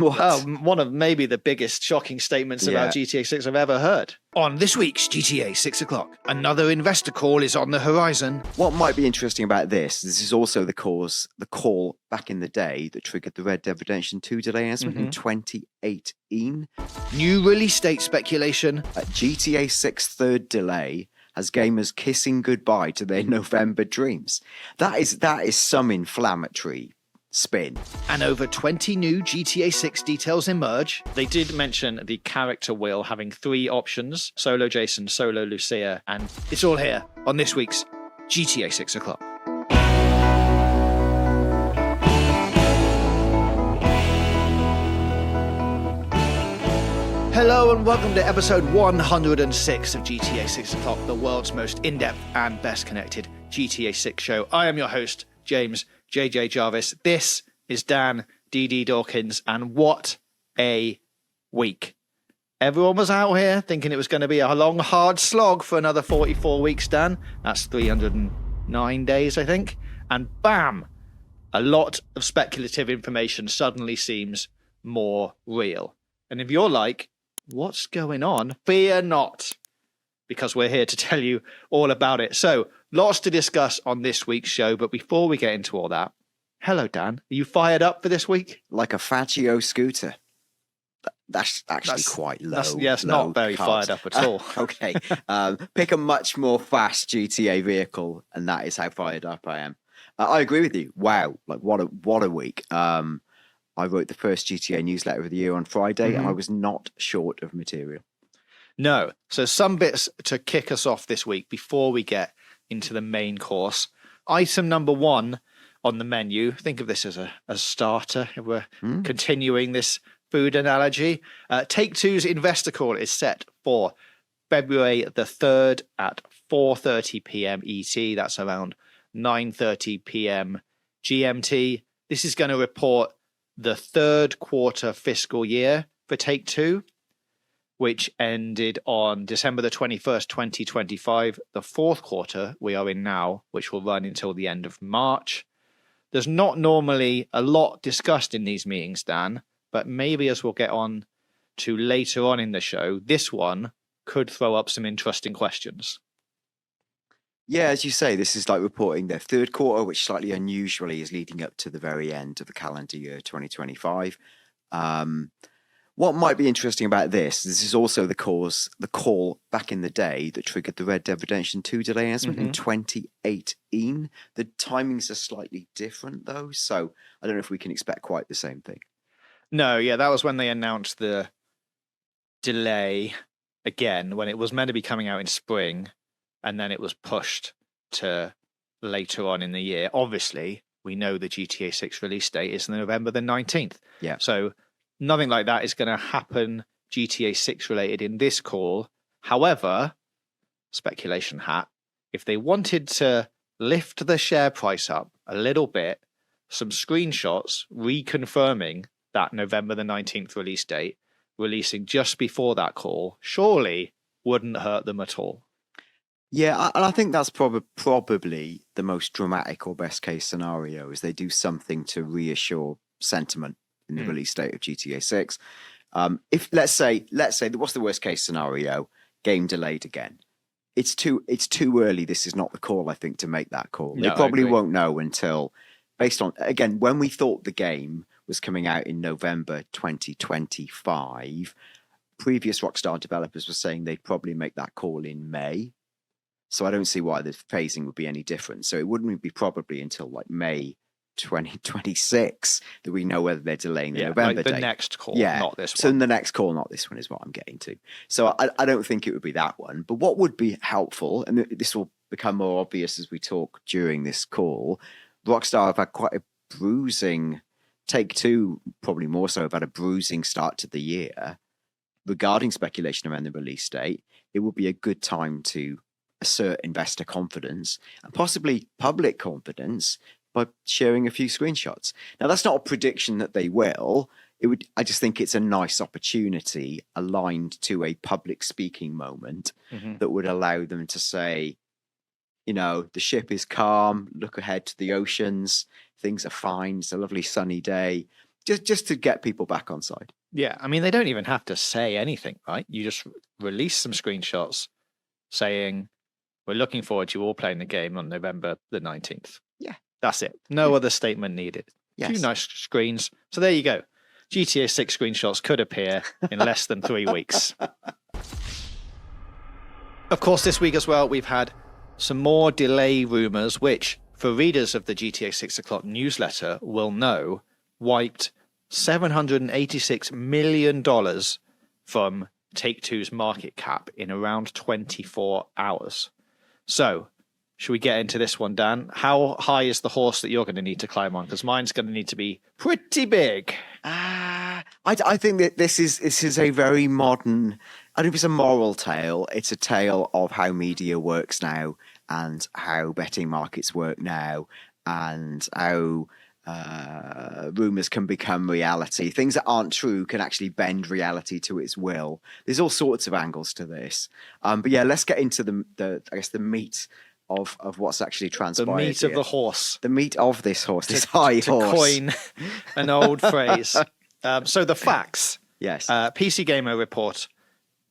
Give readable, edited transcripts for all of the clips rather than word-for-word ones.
What? One of maybe the biggest shocking statements about GTA 6 I've ever heard. On this week's GTA 6 o'clock, another investor call is on the horizon. What might be interesting about this is also the call back in the day that triggered the Red Dead Redemption 2 delay announcement in 2018. New release date speculation. GTA 6 third delay has gamers kissing goodbye to their November dreams. That is some inflammatory spin. And over 20 new GTA 6 details emerge. They did mention the character wheel having 3 options: solo Jason, solo Lucia, and it's all here on this week's GTA 6 o'clock. Hello and welcome to episode 106 of GTA 6 o'clock, the world's most in-depth and best connected GTA 6 show. I am your host, James JJ Jarvis. This is Dan DD Dawkins, and what a week. Everyone was out here thinking it was going to be a long, hard slog for another 44 weeks, Dan. That's 309 days, I think. And bam, a lot of speculative information suddenly seems more real. And if you're like, what's going on? Fear not, because we're here to tell you all about it. So, lots to discuss on this week's show, but before we get into all that, hello, Dan. Are you fired up for this week? Like a Faccio scooter. That's quite low. That's not very fired up at all. Okay. Pick a much more fast GTA vehicle, and that is how fired up I am. I agree with you. Wow. Like, what a week. I wrote the first GTA newsletter of the year on Friday, and I was not short of material. No. So some bits to kick us off this week before we get into the main course. Item number 1 on the menu. Think of this as a starter. We're continuing this food analogy. Take-Two's investor call is set for February the 3rd at 4:30 p.m. ET. That's around 9:30 p.m. GMT. This is going to report the third quarter fiscal year for Take-Two, which ended on December the 21st, 2025. The fourth quarter we are in now, which will run until the end of March. There's not normally a lot discussed in these meetings, Dan, but maybe as we'll get on to later on in the show, this one could throw up some interesting questions. Yeah, as you say, this is like reporting their third quarter, which slightly unusually is leading up to the very end of the calendar year 2025. What might be interesting about this is also the call back in the day that triggered the Red Dead Redemption 2 delay announcement in 2018. The timings are slightly different, though, so I don't know if we can expect quite the same thing. No, yeah, that was when they announced the delay again, when it was meant to be coming out in spring, and then it was pushed to later on in the year. Obviously, we know the GTA 6 release date is November the 19th. Yeah. So nothing like that is going to happen GTA 6 related in this call. However, speculation hat, if they wanted to lift the share price up a little bit, some screenshots reconfirming that November the 19th release date, releasing just before that call, surely wouldn't hurt them at all. Yeah, and I think that's probably the most dramatic or best case scenario, is they do something to reassure sentiment in the release date of GTA 6. If let's say what's the worst case scenario? Game delayed again. It's too early. This is not the call, I think, to make that call. No, they probably won't know until, based on, again, when we thought the game was coming out in November 2025, previous Rockstar developers were saying they'd probably make that call in May. So I don't see why the phasing would be any different. So it wouldn't be probably until like May 2026 that we know whether they're delaying the November like the date. next call, not this one. So the next call, not this one, is what I'm getting to. So I don't think it would be that one. But what would be helpful, and this will become more obvious as we talk during this call, Rockstar have had quite a bruising, Take-Two probably more so, have had a bruising start to the year regarding speculation around the release date. It would be a good time to assert investor confidence and possibly public confidence by sharing a few screenshots. Now, that's not a prediction that they will. I just think it's a nice opportunity aligned to a public speaking moment that would allow them to say, you know, the ship is calm, look ahead to the oceans, things are fine, it's a lovely sunny day. just to get people back on side. Yeah, I mean, they don't even have to say anything, right? You just release some screenshots saying, we're looking forward to you all playing the game on November the 19th. Yeah. That's it. No other statement needed. Yes. 2 nice screens. So there you go. GTA 6 screenshots could appear in less than 3 weeks. Of course, this week as well, we've had some more delay rumours, which, for readers of the GTA 6 O'Clock newsletter, will know, wiped $786 million from Take-Two's market cap in around 24 hours. So, should we get into this one, Dan? How high is the horse that you're going to need to climb on? Because mine's going to need to be pretty big. I think that this is a very modern. I don't know if it's a moral tale. It's a tale of how media works now and how betting markets work now and how rumors can become reality. Things that aren't true can actually bend reality to its will. There's all sorts of angles to this. But yeah, let's get into the I guess the meat of what's actually transpired. The meat of the horse. The meat of this horse, this high horse. To coin an old phrase. So the facts. Yes. PC Gamer report.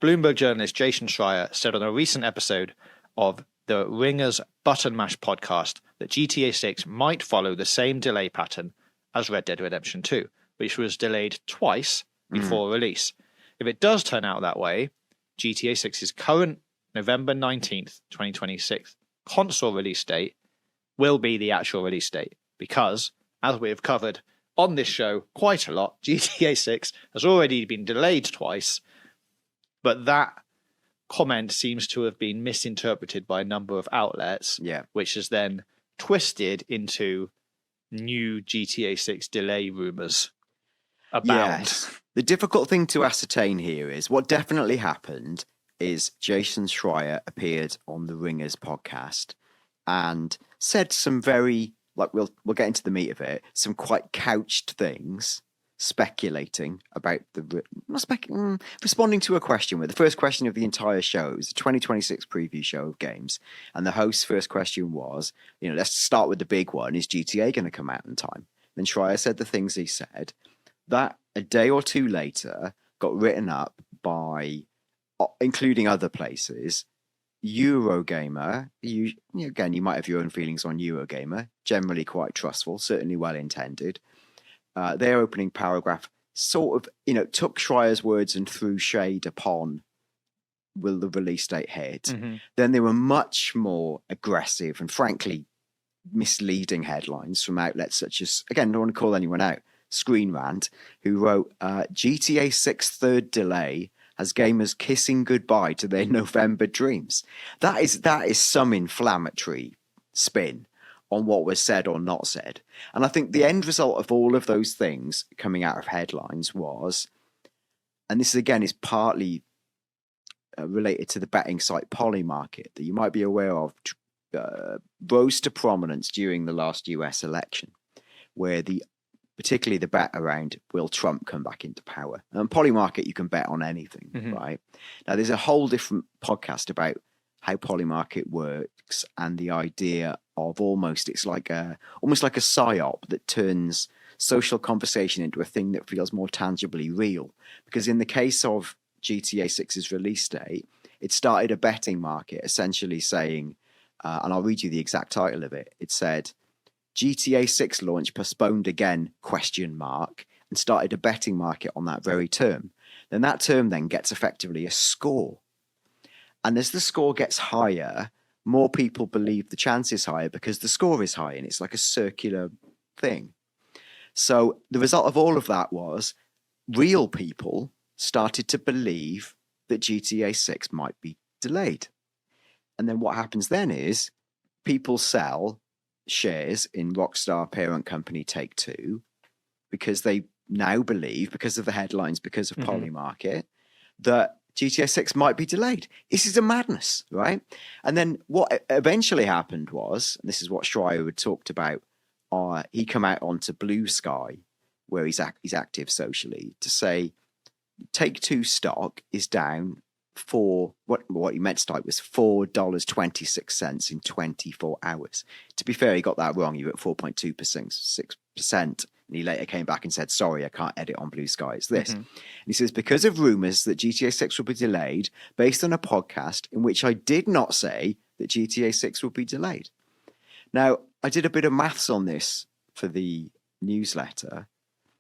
Bloomberg journalist Jason Schreier said on a recent episode of the Ringer's Button Mash podcast that GTA 6 might follow the same delay pattern as Red Dead Redemption 2, which was delayed twice before release. If it does turn out that way, GTA 6's current November 19th, 2026 console release date will be the actual release date because, as we have covered on this show quite a lot, GTA 6 has already been delayed twice, but that comment seems to have been misinterpreted by a number of outlets, which has then twisted into new GTA 6 delay rumors abound. Yes. The difficult thing to ascertain here is what definitely happened is Jason Schreier appeared on the Ringers podcast and said some very, like we'll get into the meat of it, some quite couched things, speculating about responding to a question. With the first question of the entire show, it was a 2026 preview show of games, and the host's first question was, let's start with the big one: is GTA going to come out in time? Then Schreier said the things he said. That a day or two later got written up by, including other places, Eurogamer. Again, you might have your own feelings on Eurogamer. Generally quite trustful, certainly well intended. Their opening paragraph sort of, took Schreier's words and threw shade upon will the release date hit. Mm-hmm. Then there were much more aggressive and frankly misleading headlines from outlets such as, again, I don't want to call anyone out, Screen Rant, who wrote, GTA 6 third delay has gamers kissing goodbye to their November dreams. That is some inflammatory spin on what was said or not said. And I think the end result of all of those things coming out of headlines was, and this again is partly related to the betting site Polymarket that you might be aware of, rose to prominence during the last US election, where particularly the bet around will Trump come back into power. And Polymarket, you can bet on anything, right? Now, there's a whole different podcast about how Polymarket works and the idea of almost like a psyop that turns social conversation into a thing that feels more tangibly real. Because in the case of GTA 6's release date, it started a betting market essentially saying, and I'll read you the exact title of it. It said, GTA 6 launch postponed again, ? And started a betting market on that very term. Then that term then gets effectively a score. And as the score gets higher, more people believe the chance is higher because the score is high, and it's like a circular thing. So the result of all of that was real people started to believe that GTA 6 might be delayed. And then what happens then is people sell shares in Rockstar parent company Take-Two because they now believe, because of the headlines, because of Polymarket, that GTA 6 might be delayed. This is a madness, right? And then what eventually happened was, and this is what Schreier had talked about, he come out onto Blue Sky, where he's active socially, to say Take-Two stock is down for what he meant to type was $4.26 in 24 hours. To be fair, he got that wrong. He wrote 4.2%, 6% And he later came back and said, sorry, I can't edit on Blue Sky. It's this. Mm-hmm. And he says, because of rumours that GTA 6 will be delayed based on a podcast in which I did not say that GTA 6 will be delayed. Now, I did a bit of maths on this for the newsletter.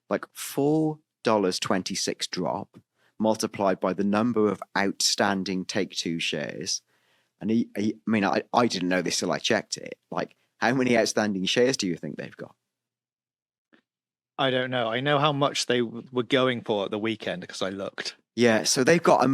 Like $4.26 drop multiplied by the number of outstanding Take-Two shares. And I didn't know this till I checked it. Like, how many outstanding shares do you think they've got? I don't know. I know how much they were going for at the weekend because I looked. Yeah, so they've got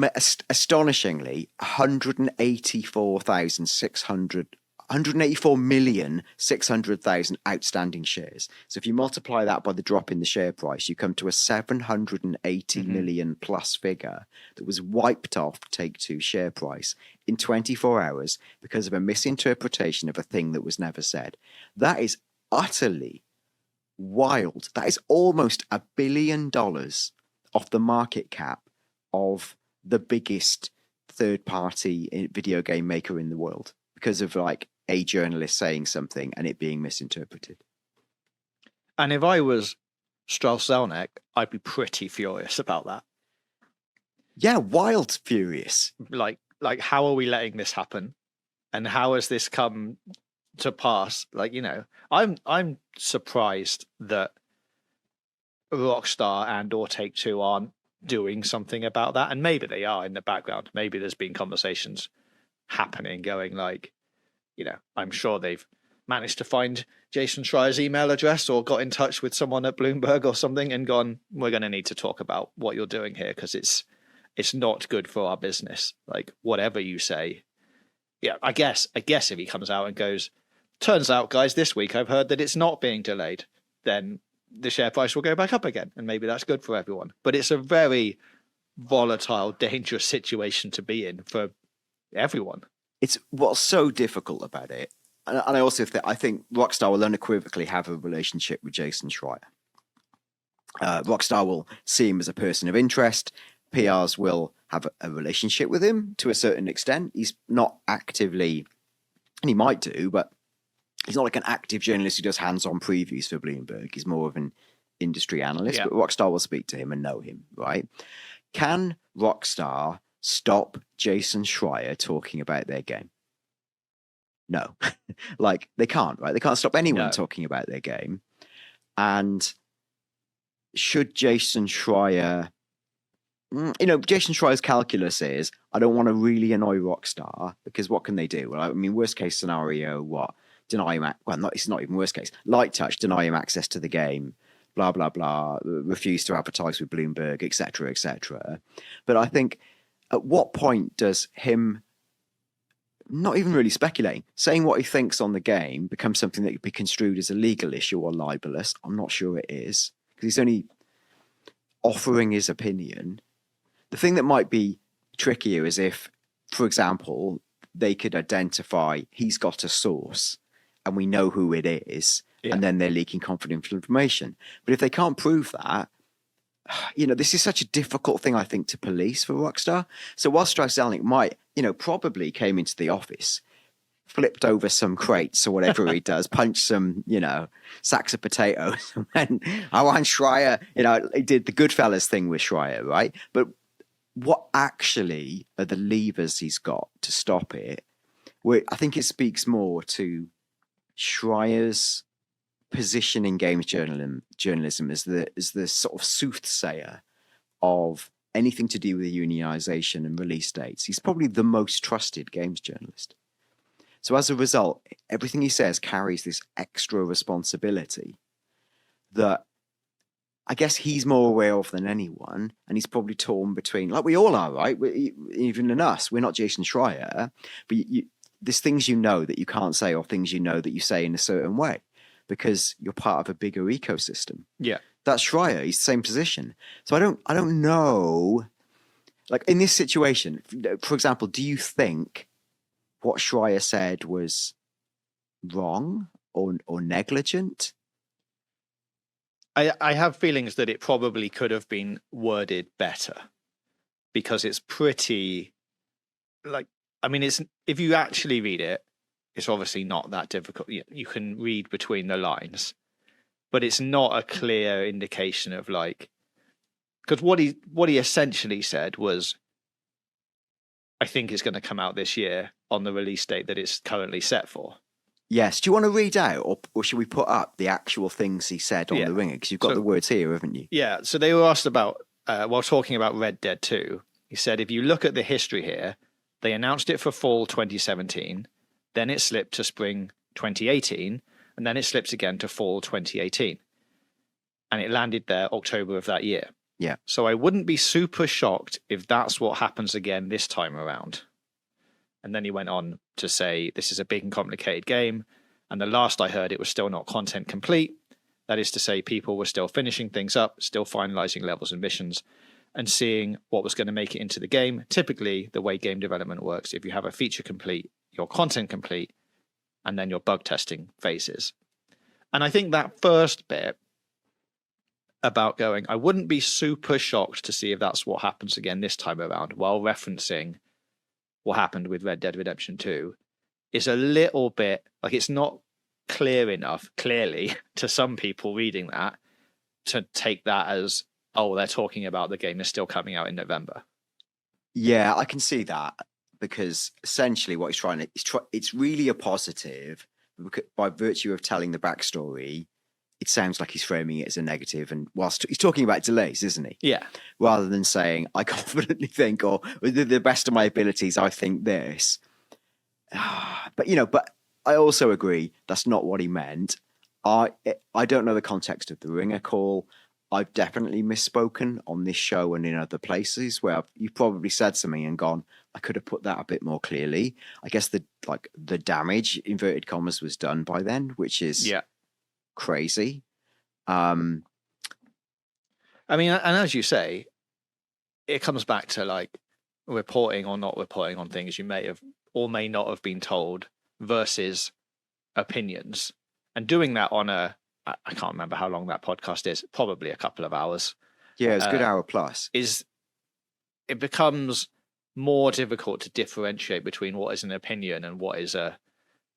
astonishingly 184,600,000 outstanding shares. So if you multiply that by the drop in the share price, you come to a 780 million plus figure that was wiped off Take-Two share price in 24 hours because of a misinterpretation of a thing that was never said. That is utterly wild. That is almost $1 billion off the market cap of the biggest third-party video game maker in the world because of like a journalist saying something and it being misinterpreted. And if I was Strauss Zelnick, I'd be pretty furious about that. Yeah, wild furious. Like how are we letting this happen? And how has this come to pass? Like, you know, I'm surprised that Rockstar and or Take-Two aren't doing something about that. And maybe they are in the background. Maybe there's been conversations happening going like, you know, I'm sure they've managed to find Jason Schreier's email address or got in touch with someone at Bloomberg or something and gone, we're going to need to talk about what you're doing here because it's not good for our business. Like, whatever you say. Yeah, I guess if he comes out and goes, turns out, guys, this week I've heard that it's not being delayed, then the share price will go back up again. And maybe that's good for everyone. But it's a very volatile, dangerous situation to be in for everyone. It's what's so difficult about it. And I also I think Rockstar will unequivocally have a relationship with Jason Schreier. Rockstar will see him as a person of interest. PRs will have a relationship with him to a certain extent. He's not actively, and he might do, but he's not like an active journalist who does hands-on previews for Bloomberg. He's more of an industry analyst, but Rockstar will speak to him and know him, right? Can Rockstar stop Jason Schreier talking about their game? No. Like, they can't, right? They can't stop anyone talking about their game. And should Jason Schreier... You know, Jason Schreier's calculus is, I don't want to really annoy Rockstar because what can they do? Well, I mean, worst case scenario, what? Deny him, it's not even worst case. Light touch, deny him access to the game, blah, blah, blah, refuse to advertise with Bloomberg, etc., etc. But I think, at what point does him not even really speculating, saying what he thinks on the game become something that could be construed as a legal issue or libelous? I'm not sure it is, because he's only offering his opinion. The thing that might be trickier is if, for example, they could identify he's got a source and we know who it is, and then they're leaking confidential information. But if they can't prove that, you know, this is such a difficult thing, I think, to police for Rockstar. So while Strauss Zelnick might, you know, probably came into the office, flipped over some crates or whatever he does, punched some, you know, sacks of potatoes, and then I want Schreier, you know, he did the Goodfellas thing with Schreier, right? But what actually are the levers he's got to stop it? Where I think it speaks more to Schreier's position in games journalism as the sort of soothsayer of anything to do with unionization and release dates. He's probably the most trusted games journalist. So as a result, everything he says carries this extra responsibility that I guess he's more aware of than anyone, and he's probably torn between, like we all are, right? Even in us, we're not Jason Schreier, but there's things you know that you can't say, or things you know that you say in a certain way because you're part of a bigger ecosystem. Yeah, that's Schreier. He's the same position. So I don't know. Like in this situation, for example, do you think what Schreier said was wrong or negligent? I have feelings that it probably could have been worded better because it's pretty, like, I mean, it's, if you actually read it, it's obviously not that difficult. You can read between the lines, but it's not a clear indication of like, because what he essentially said was, I think it's going to come out this year on the release date that it's currently set for. Yes. Do you want to read out, or should we put up the actual things he said on the ringer? Because you've got the words here, haven't you? Yeah. So they were asked about, while talking about Red Dead 2, he said, if you look at the history here, they announced it for fall 2017, then it slipped to spring 2018, and then it slips again to fall 2018. And it landed there October of that year. Yeah. So I wouldn't be super shocked if that's what happens again this time around. And then he went on to say, this is a big and complicated game. And the last I heard, it was still not content complete. That is to say, people were still finishing things up, still finalizing levels and missions, and seeing what was going to make it into the game. Typically, the way game development works, if you have a feature complete, your content complete, and then your bug testing phases. And I think that first bit about going, I wouldn't be super shocked to see if that's what happens again this time around, while referencing what happened with Red Dead Redemption 2, is a little bit like, it's not clear enough, clearly, to some people reading that to take that as, oh, they're talking about the game is still coming out in November. Yeah, I can see that, because essentially what he's trying to, it's really a positive by virtue of telling the backstory. It sounds like he's framing it as a negative, and whilst he's talking about delays, isn't he? Yeah. Rather than saying, I confidently think, or with the best of my abilities, I think this. But, but I also agree that's not what he meant. I don't know the context of the ringer call. I've definitely misspoken on this show and in other places where you've probably said something and gone, I could have put that a bit more clearly. I guess the damage, inverted commas, was done by then, which is crazy. I mean, and as you say, it comes back to like reporting or not reporting on things you may have or may not have been told versus opinions, and doing that on I can't remember how long that podcast is, probably a couple of hours. Yeah, it's a good hour plus. It becomes more difficult to differentiate between what is an opinion and what is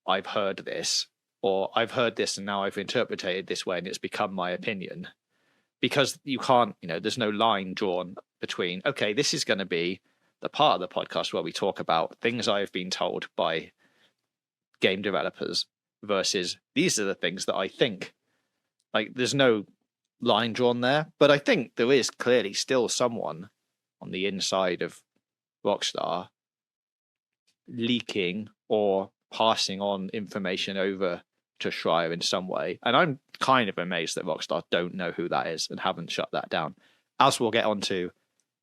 I've heard this, or I've heard this and now I've interpreted it this way and it's become my opinion. Because you can't, there's no line drawn between, okay, this is going to be the part of the podcast where we talk about things I've been told by game developers versus these are the things that I think. Like, there's no line drawn there, but I think there is clearly still someone on the inside of Rockstar leaking or passing on information over to Schreier in some way. And I'm kind of amazed that Rockstar don't know who that is and haven't shut that down. As we'll get onto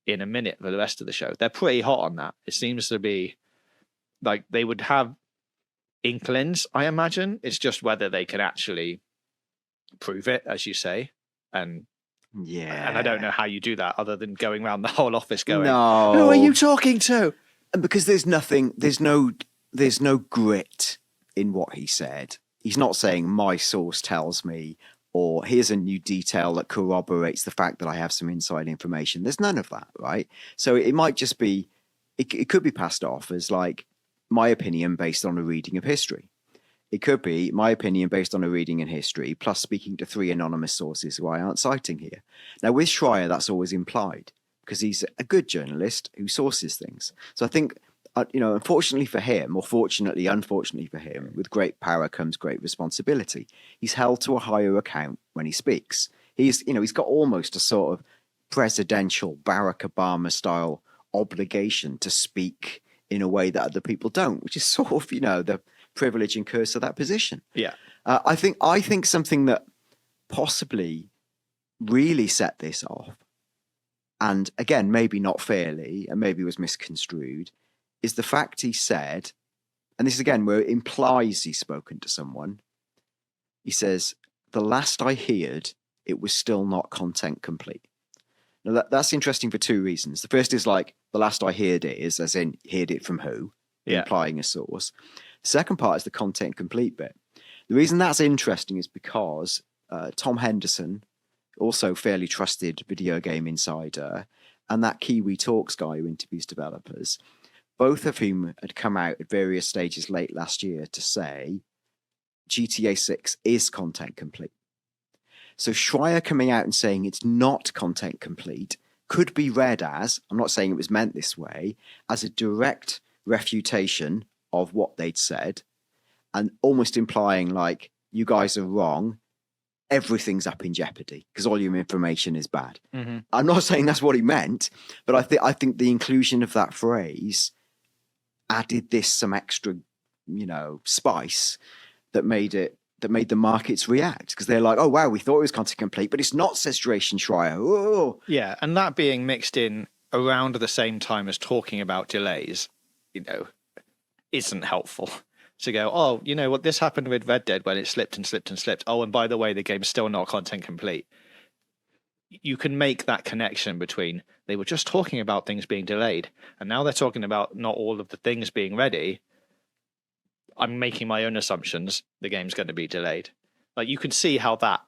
in a minute for the rest of the show. They're pretty hot on that. It seems to be like they would have inklings, I imagine. It's just whether they can actually prove it, as you say. And I don't know how you do that other than going around the whole office going, no. Who are you talking to? And because there's no grit in what he said. He's not saying my source tells me, or here's a new detail that corroborates the fact that I have some inside information. There's none of that, right? So it might just be, it could be passed off as like my opinion based on a reading of history. It could be my opinion based on a reading in history, plus speaking to 3 anonymous sources who I aren't citing here. Now, with Schreier, that's always implied because he's a good journalist who sources things. So I think, unfortunately for him, or fortunately, unfortunately for him, with great power comes great responsibility. He's held to a higher account when he speaks. He's got almost a sort of presidential Barack Obama style obligation to speak in a way that other people don't, which is sort of, the privilege and curse of that position. Yeah. I think something that possibly really set this off, and again, maybe not fairly, and maybe was misconstrued, is the fact he said, and this is again where it implies he's spoken to someone. He says, the last I heard, it was still not content complete. Now that's interesting for 2 reasons. The first is like, the last I heard it is, as in, heard it from who? Yeah. Implying a source. The second part is the content complete bit. The reason that's interesting is because Tom Henderson, also fairly trusted video game insider, and that Kiwi Talks guy who interviews developers, both of whom had come out at various stages late last year to say GTA 6 is content complete. So Schreier coming out and saying it's not content complete could be read as, I'm not saying it was meant this way, as a direct refutation of what they'd said, and almost implying like, you guys are wrong, everything's up in jeopardy because all your information is bad. Mm-hmm. I'm not saying that's what he meant, but I think the inclusion of that phrase added this some extra, spice that made the markets react, because they're like, oh wow, we thought it was content complete, but it's not, says Jason Schreier. Oh. Yeah, and that being mixed in around the same time as talking about delays, isn't helpful. To go, oh, you know what, this happened with Red Dead when it slipped and slipped and slipped. Oh, and by the way, the game's still not content complete. You can make that connection between they were just talking about things being delayed, and now they're talking about not all of the things being ready. I'm making my own assumptions. The game's going to be delayed. Like, you can see how that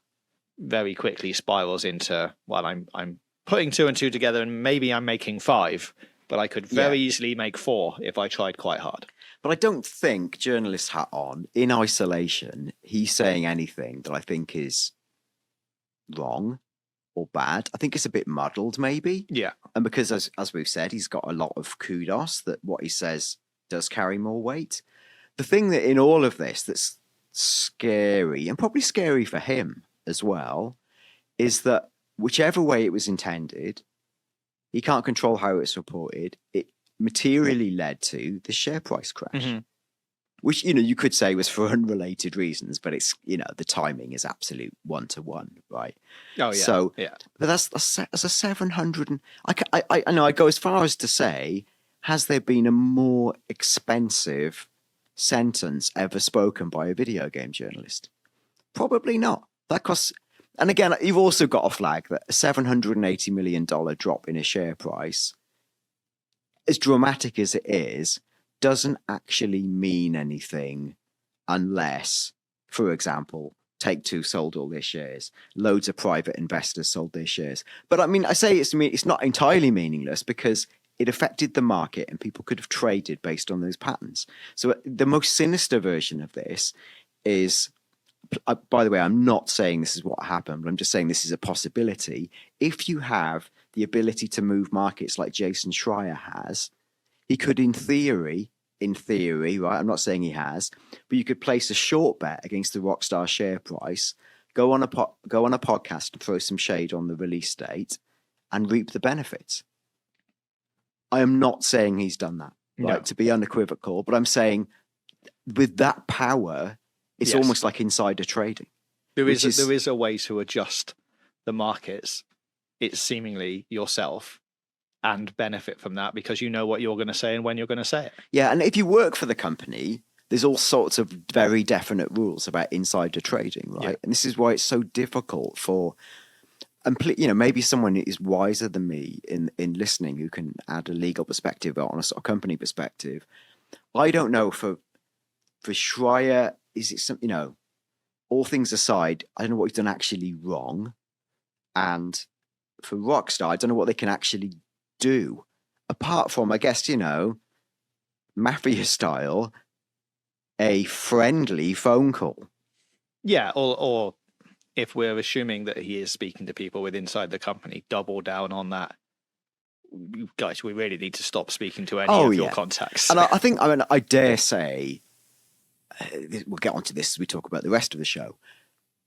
very quickly spirals into, well, I'm putting 2 and 2 together, and maybe I'm making 5, but I could very easily make 4 if I tried quite hard. But I don't think, journalist hat on, in isolation, he's saying anything that I think is wrong or bad. I think it's a bit muddled, maybe. Yeah. And because, as we've said, he's got a lot of kudos that what he says does carry more weight. The thing that in all of this that's scary, and probably scary for him as well, is that whichever way it was intended, he can't control how it's reported. It materially led to the share price crash, which, you could say was for unrelated reasons, but it's, the timing is absolute 1-to-1, right? Oh, yeah. So, but that's a 700. I know I go as far as to say, has there been a more expensive sentence ever spoken by a video game journalist? Probably not. That costs, and again, you've also got a flag that a $780 million drop in a share price, as dramatic as it is, doesn't actually mean anything unless, for example, Take-Two sold all their shares. Loads of private investors sold their shares. But I mean, I say it's not entirely meaningless because it affected the market and people could have traded based on those patterns. So the most sinister version of this is, by the way, I'm not saying this is what happened, but I'm just saying this is a possibility. If you have the ability to move markets like Jason Schreier has, he could, in theory, right? I'm not saying he has, but you could place a short bet against the Rockstar share price, go on a podcast and throw some shade on the release date, and reap the benefits. I am not saying he's done that, right? No. To be unequivocal, but I'm saying with that power, it's almost like insider trading. There is a way to adjust the markets. It's seemingly yourself, and benefit from that because you know what you're going to say and when you're going to say it. Yeah, and if you work for the company, there's all sorts of very definite rules about insider trading, right? Yeah. And this is why it's so difficult for, maybe someone is wiser than me in listening who can add a legal perspective on a sort of company perspective. I don't know for Schreier, is it some, all things aside, I don't know what he's done actually wrong. And for Rockstar, I don't know what they can actually do, apart from, I guess, mafia style, a friendly phone call. Yeah, or if we're assuming that he is speaking to people with inside the company, double down on that. Guys, we really need to stop speaking to any of your contacts. And I dare say, we'll get onto this as we talk about the rest of the show.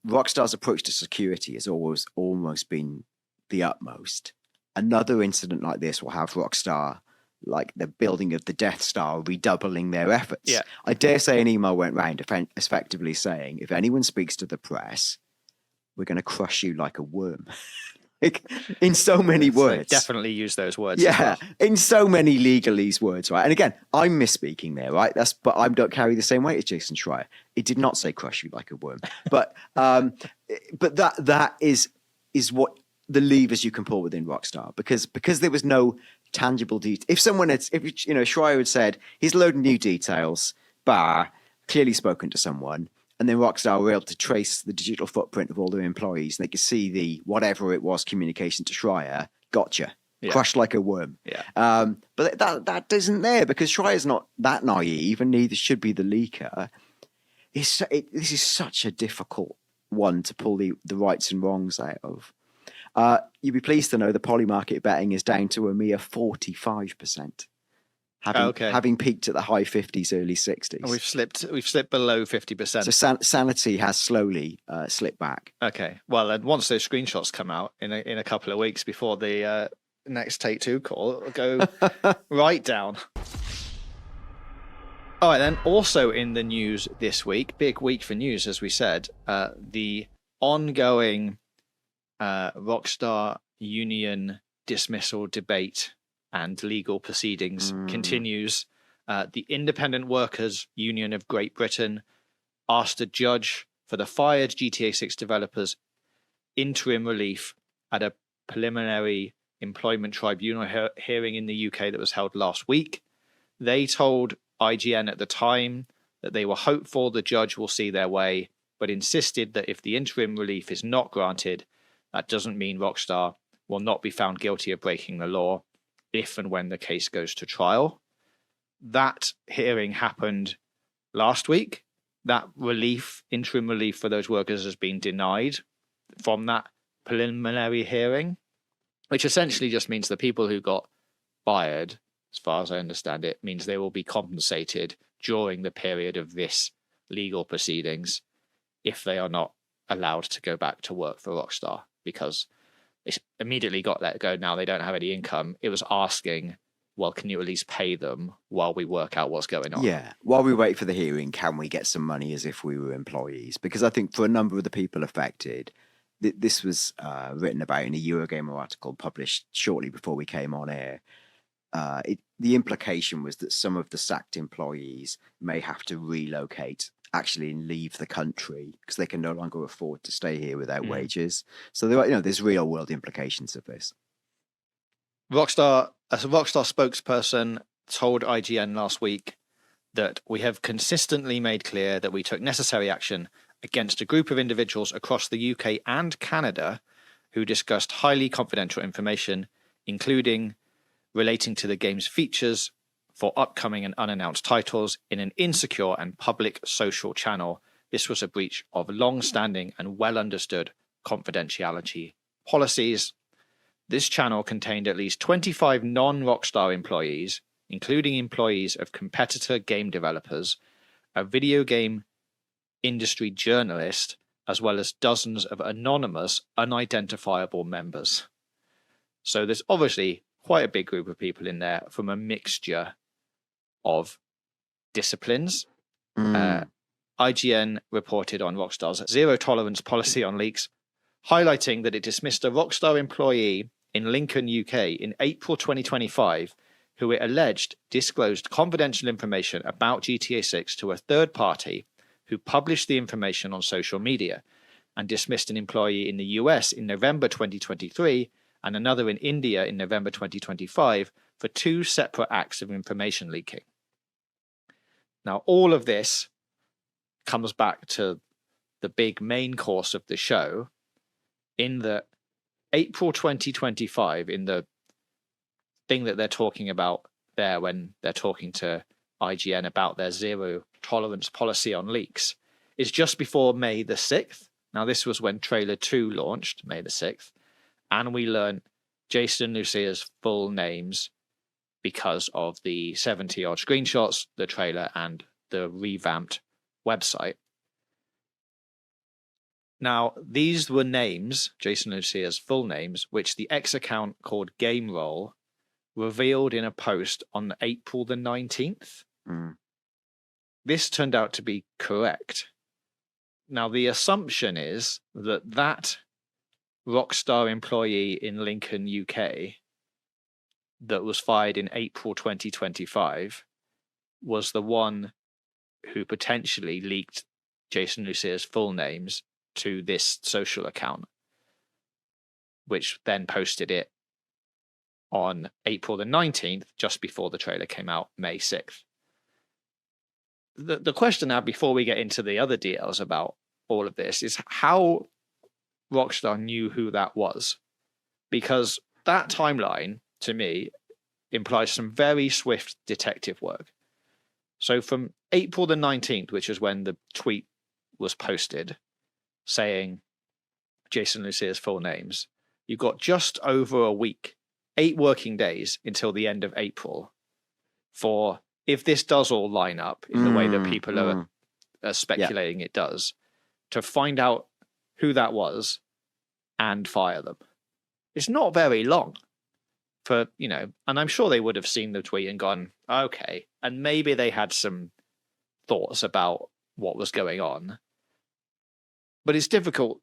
Rockstar's approach to security has almost been the utmost. Another incident like this will have Rockstar, like the building of the Death Star, redoubling their efforts. Yeah. I dare say an email went round effectively saying, if anyone speaks to the press, we're going to crush you like a worm. Like, in so many words. Definitely use those words. Yeah, in so many legalese words, right? And again, I'm misspeaking there, right? But I don't carry the same weight as Jason Schreier. It did not say crush you like a worm. But that is what the levers you can pull within Rockstar, because there was no tangible detail. If Schreier had said, here's a load of new details, clearly spoken to someone, and then Rockstar were able to trace the digital footprint of all their employees, and they could see the whatever it was communication to Schreier, gotcha, crushed like a worm. Yeah. But that isn't there because Schreier's not that naive, and neither should be the leaker. This is such a difficult one to pull the rights and wrongs out of. You'd be pleased to know the poly market betting is down to a mere 45%. Having peaked at the high 50s, early 60s. And we've slipped below 50%. So sanity has slowly slipped back. Okay. Well, and once those screenshots come out in a couple of weeks before the next Take Two call, it'll go right down. All right, then. Also in the news this week, big week for news, as we said, the ongoing Rockstar union dismissal debate and legal proceedings continues. The Independent Workers Union of Great Britain asked a judge for the fired GTA 6 developers interim relief at a preliminary employment tribunal hearing in the UK that was held last week. They told IGN at the time that they were hopeful the judge will see their way, but insisted that if the interim relief is not granted, that doesn't mean Rockstar will not be found guilty of breaking the law if and when the case goes to trial. That hearing happened last week. That interim relief for those workers has been denied from that preliminary hearing, which essentially just means the people who got fired, as far as I understand it, means they will be compensated during the period of this legal proceedings if they are not allowed to go back to work for Rockstar, because it's immediately got let go. Now they don't have any income. It was asking, well, can you at least pay them while we work out what's going on? Yeah. While we wait for the hearing, can we get some money as if we were employees? Because I think for a number of the people affected, this was written about in a Eurogamer article published shortly before we came on air. The implication was that some of the sacked employees may have to relocate, actually leave the country, because they can no longer afford to stay here without wages. So there's real world implications of this. Rockstar, as a Rockstar spokesperson, told IGN last week that we have consistently made clear that we took necessary action against a group of individuals across the UK and Canada who discussed highly confidential information, including relating to the game's features for upcoming and unannounced titles in an insecure and public social channel. This was a breach of long-standing and well-understood confidentiality policies. This channel contained at least 25 non-Rockstar employees, including employees of competitor game developers, a video game industry journalist, as well as dozens of anonymous, unidentifiable members. So there's obviously quite a big group of people in there from a mixture of disciplines. IGN reported on Rockstar's zero-tolerance policy on leaks, highlighting that it dismissed a Rockstar employee in Lincoln, UK in April 2025, who it alleged disclosed confidential information about GTA 6 to a third party who published the information on social media, and dismissed an employee in the US in November 2023 and another in India in November 2025 for two separate acts of information leaking. Now, all of this comes back to the big main course of the show, in that April 2025, in the thing that they're talking about there when they're talking to IGN about their zero tolerance policy on leaks, is just before May the 6th. Now, this was when trailer 2 launched, May the 6th, and we learned Jason Lucia's full names because of the 70-odd screenshots, the trailer, and the revamped website. Now, these were names, Jason Lucia's full names, which the X account called Game Roll revealed in a post on April the 19th. This turned out to be correct. Now, the assumption is that Rockstar employee in Lincoln, UK, that was fired in April 2025 was the one who potentially leaked Jason Lucia's full names to this social account, which then posted it on April the 19th, just before the trailer came out, May 6th. The question now, before we get into the other details about all of this, is how Rockstar knew who that was. Because that timeline, to me, implies some very swift detective work. So from April the 19th, which is when the tweet was posted, saying Jason and Lucia's full names, you've got just over a week, 8 working days until the end of April for, if this does all line up in the way that people are speculating it does, to find out who that was and fire them. It's not very long for, and I'm sure they would have seen the tweet and gone, okay. And maybe they had some thoughts about what was going on. But it's difficult.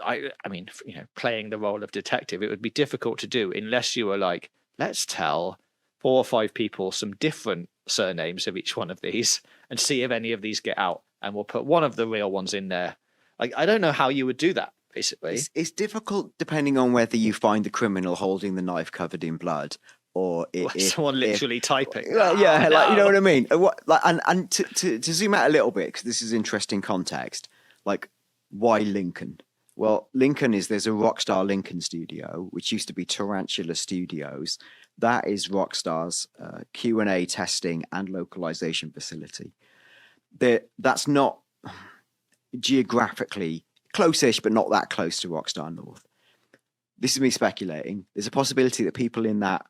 I mean, playing the role of detective, it would be difficult to do unless you were like, let's tell 4 or 5 people some different surnames of each one of these and see if any of these get out. And we'll put one of the real ones in there. I don't know how you would do that, basically. It's difficult depending on whether you find the criminal holding the knife covered in blood or someone literally typing. Well, yeah, no. You know what I mean? And to zoom out a little bit, because this is interesting context, like, why Lincoln? Well, there's a Rockstar Lincoln studio, which used to be Tarantula Studios. That is Rockstar's Q&A testing and localization facility. That's not geographically close-ish, but not that close to Rockstar North. This is me speculating. There's a possibility that people in that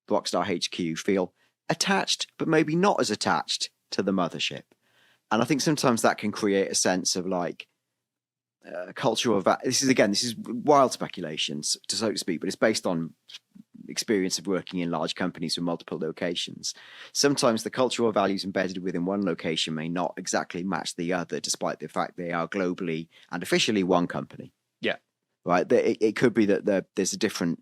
Rockstar HQ feel attached, but maybe not as attached to the mothership. And I think sometimes that can create a sense of like cultural. This is wild speculations, so to speak, but it's based on experience of working in large companies with multiple locations. Sometimes the cultural values embedded within one location may not exactly match the other, despite the fact they are globally and officially one company. Yeah. Right. It could be that there's a different.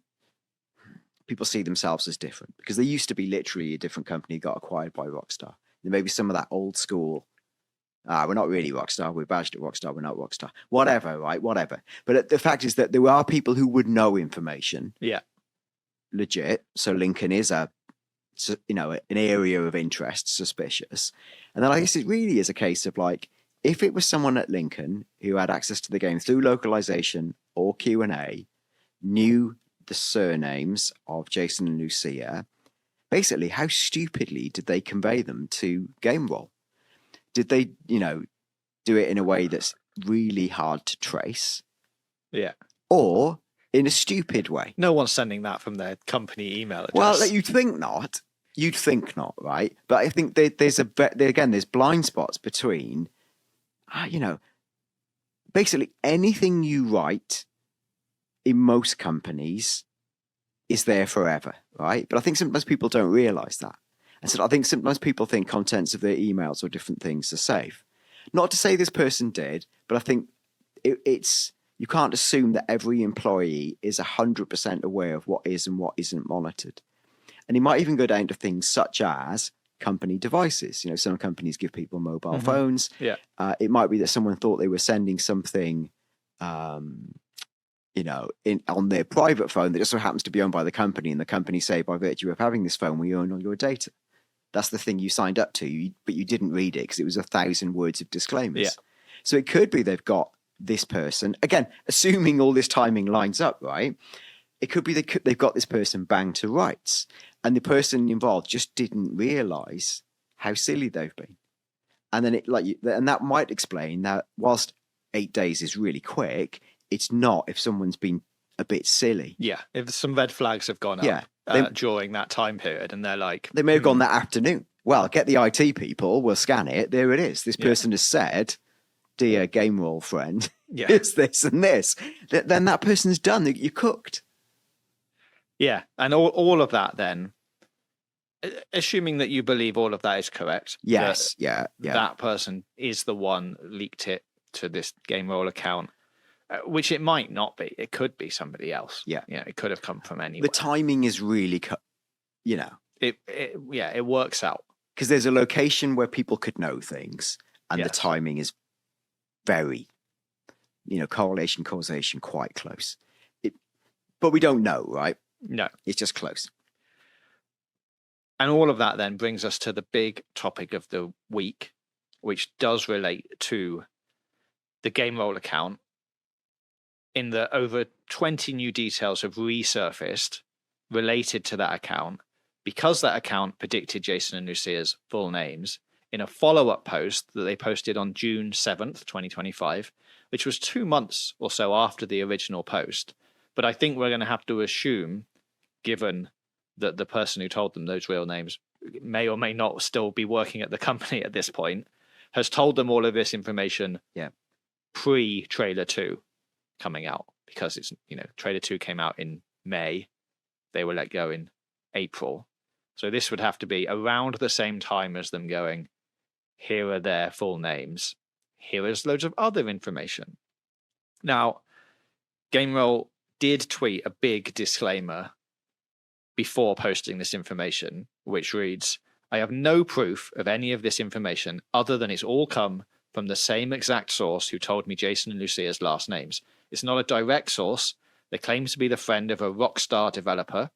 People see themselves as different because they used to be literally a different company got acquired by Rockstar. There may be some of that old school. We're not really Rockstar. We're badged at Rockstar. We're not Rockstar. Whatever, right? Whatever. But the fact is that there are people who would know information. Yeah. Legit. So Lincoln is an area of interest, suspicious. And then I guess it really is a case of like, if it was someone at Lincoln who had access to the game through localization or Q&A, knew the surnames of Jason and Lucia, basically, how stupidly did they convey them to Game Roll? Did they, do it in a way that's really hard to trace? Yeah. Or in a stupid way? No one's sending that from their company email address. Well, you'd think not. Right? But I think there's blind spots between, basically anything you write in most companies is there forever, right? But I think sometimes people don't realize that. And so I think sometimes people think contents of their emails or different things are safe. Not to say this person did, but I think it's you can't assume that every employee is 100% aware of what is and what isn't monitored. And it might even go down to things such as company devices. Some companies give people mobile phones. Yeah. It might be that someone thought they were sending something on their private phone that just so happens to be owned by the company, and the company say, by virtue of having this phone, we own all your data. That's the thing you signed up to, but you didn't read it because it was 1,000 words of disclaimers. Yeah. So it could be they've got this person, again, assuming all this timing lines up, right? It could be they've got this person banged to rights, and the person involved just didn't realize how silly they've been. And then and that might explain that whilst 8 days is really quick, it's not if someone's been a bit silly. Yeah, if some red flags have gone up during that time period, and they're like... They may have gone that afternoon. Well, get the IT people, we'll scan it, there it is. This person has said, dear Game Roll friend, it's this and this. Then that person's done, you're cooked. Yeah, and all of that then, assuming that you believe all of that is correct. Yes, that person is the one leaked it to this Game Roll account. Which it might not be. It could be somebody else. Yeah. It could have come from anywhere. The timing is really, It works out. Because there's a location where people could know things, and the timing is very, correlation, causation, quite close. But we don't know, right? No. It's just close. And all of that then brings us to the big topic of the week, which does relate to the Game Roll account, in that over 20 new details have resurfaced related to that account because that account predicted Jason and Lucia's full names in a follow-up post that they posted on June 7th, 2025, which was 2 months or so after the original post. But I think we're going to have to assume, given that the person who told them those real names may or may not still be working at the company at this point, has told them all of this information pre-Trailer 2 coming out, because it's, Trailer 2 came out in May. They were let go in April. So this would have to be around the same time as them going, here are their full names. Here is loads of other information. Now, GameRoll did tweet a big disclaimer before posting this information, which reads, I have no proof of any of this information other than it's all come from the same exact source who told me Jason and Lucia's last names. It's not a direct source. They claim to be the friend of a Rockstar developer.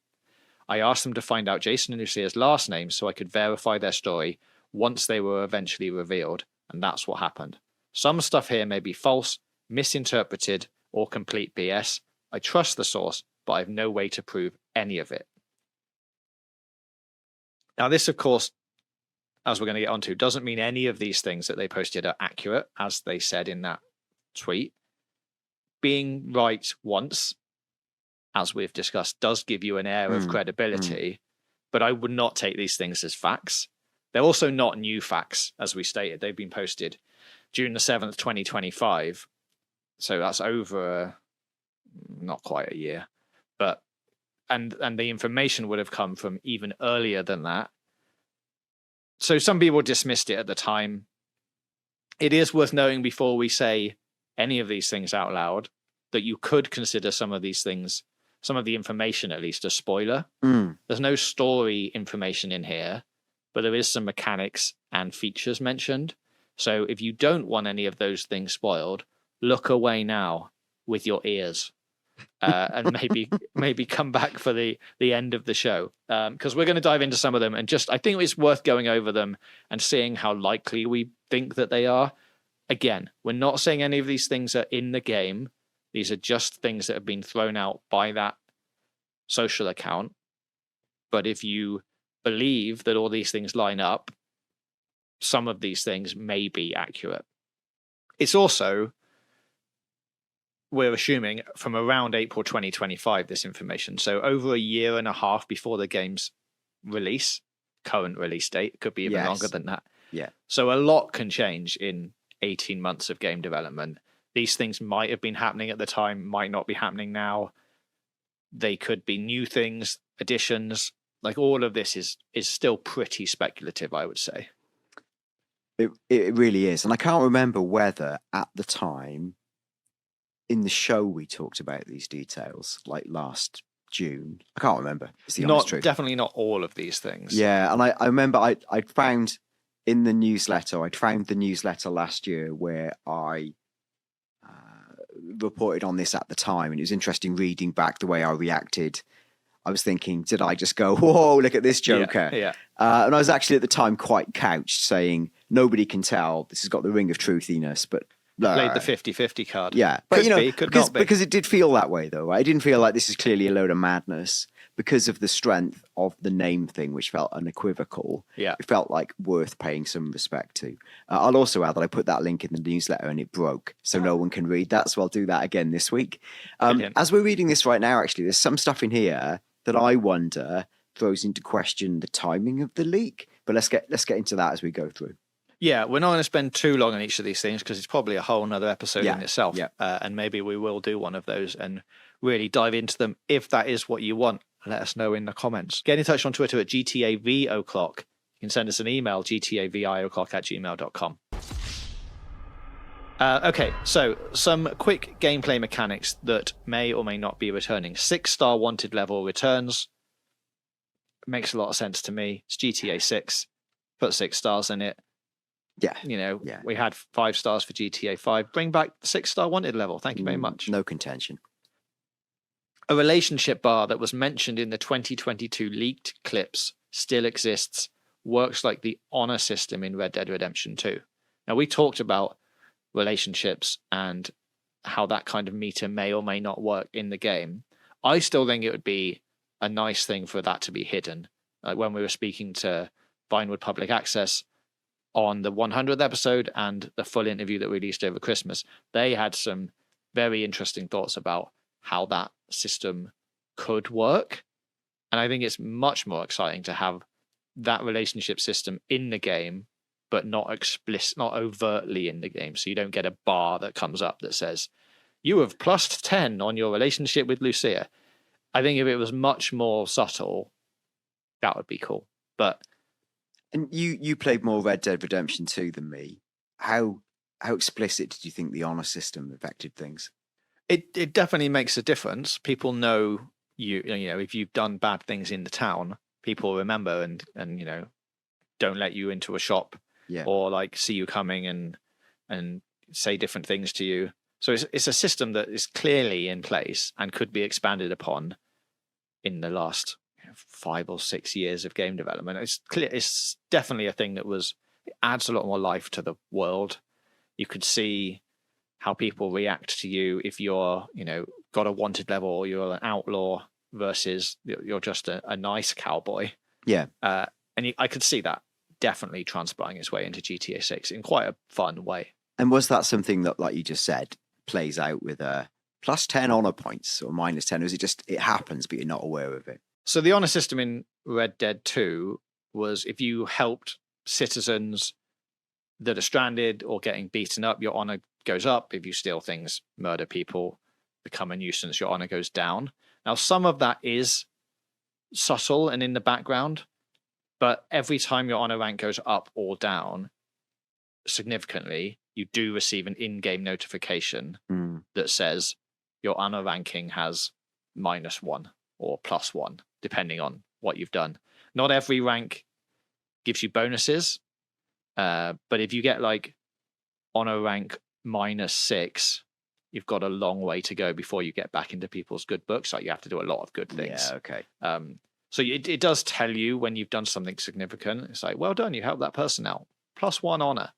I asked them to find out Jason and Lucia's last names so I could verify their story once they were eventually revealed, and that's what happened. Some stuff here may be false, misinterpreted, or complete BS. I trust the source, but I have no way to prove any of it. Now, this, of course, as we're going to get onto, doesn't mean any of these things that they posted are accurate, as they said in that tweet. Being right once, as we've discussed, does give you an air of credibility, but I would not take these things as facts. They're also not new facts, as we stated. They've been posted June the 7th, 2025. So that's over not quite a year. But and the information would have come from even earlier than that. So some people dismissed it at the time. It is worth knowing before we say any of these things out loud that you could consider some of these things, some of the information at least, a spoiler. There's no story information in here, but there is some mechanics and features mentioned. So if you don't want any of those things spoiled, look away now with your ears, and maybe come back for the end of the show, because we're going to dive into some of them, and just I think it's worth going over them and seeing how likely we think that they are. Again, we're not saying any of these things are in the game. These are just things that have been thrown out by that social account. But if you believe that all these things line up, some of these things may be accurate. It's also, we're assuming, from around April 2025, this information. So over a year and a half before the game's release, current release date, could be even longer than that. Yeah. So a lot can change in 18 months of game development. These things might have been happening at the time, might not be happening now. They could be new things, additions. Like, all of this is still pretty speculative, I would say. It really is. And I can't remember whether at the time in the show we talked about these details, like last June. I can't remember. It's the honest truth. Definitely not all of these things. Yeah. And I remember I'd found in the newsletter, I'd found the newsletter last year where I reported on this at the time. And it was interesting reading back the way I reacted. I was thinking, did I just go, whoa, look at this Joker? Yeah. And I was actually at the time quite couched, saying, nobody can tell. This has got the ring of truthiness, but... Played the 50-50 card. Yeah. But, could not be. Because it did feel that way, though. Right? I didn't feel like this is clearly a load of madness because of the strength of the name thing, which felt unequivocal. Yeah. It felt like worth paying some respect to. I'll also add that I put that link in the newsletter and it broke, so no one can read that. So I'll do that again this week. As we're reading this right now, actually, there's some stuff in here that I wonder throws into question the timing of the leak. But let's get into that as we go through. Yeah, we're not going to spend too long on each of these things because it's probably a whole nother episode in itself. Yeah. And maybe we will do one of those and really dive into them. If that is what you want, let us know in the comments. Get in touch on Twitter at GTAVOclock. You can send us an email, gtavio'clock@gmail.com. Okay, so some quick gameplay mechanics that may or may not be returning. 6-star wanted level returns. Makes a lot of sense to me. It's GTA 6. Put 6 stars in it. Yeah. We had 5 stars for GTA 5. Bring back the 6-star wanted level. Thank you very much. No contention. A relationship bar that was mentioned in the 2022 leaked clips still exists. Works like the honor system in Red Dead Redemption 2. Now, we talked about relationships and how that kind of meter may or may not work in the game. I still think it would be a nice thing for that to be hidden. Like when we were speaking to Vinewood Public Access, on the 100th episode and the full interview that we released over Christmas, they had some very interesting thoughts about how that system could work. And I think it's much more exciting to have that relationship system in the game, but not explicit, not overtly in the game. So you don't get a bar that comes up that says, you have plus 10 on your relationship with Lucia. I think if it was much more subtle, that would be cool. But and you played more Red Dead Redemption 2 than me. How explicit did you think the honor system affected things? It definitely makes a difference. People know you know, if you've done bad things in the town, people remember and you know, don't let you into a shop, or like see you coming and say different things to you. So it's a system that is clearly in place and could be expanded upon in the last 5 or 6 years of game development. It's clear, it's definitely a thing that adds a lot more life to the world. You could see how people react to you if you're, you know, got a wanted level or you're an outlaw versus you're just a nice cowboy. Yeah. I could see that definitely transpiring its way into GTA 6 in quite a fun way. And was that something that, like you just said, plays out with a plus 10 honor points or minus 10? Or is it just, it happens, but you're not aware of it? So the honor system in Red Dead 2 was if you helped citizens that are stranded or getting beaten up, your honor goes up. If you steal things, murder people, become a nuisance, your honor goes down. Now, some of that is subtle and in the background, but every time your honor rank goes up or down significantly, you do receive an in-game notification that says your honor ranking has -1 or +1, depending on what you've done. Not every rank gives you bonuses, but if you get like honor rank -6, you've got a long way to go before you get back into people's good books. Like you have to do a lot of good things. Yeah, okay. So it does tell you when you've done something significant. It's like, well done, you helped that person out. +1 honor.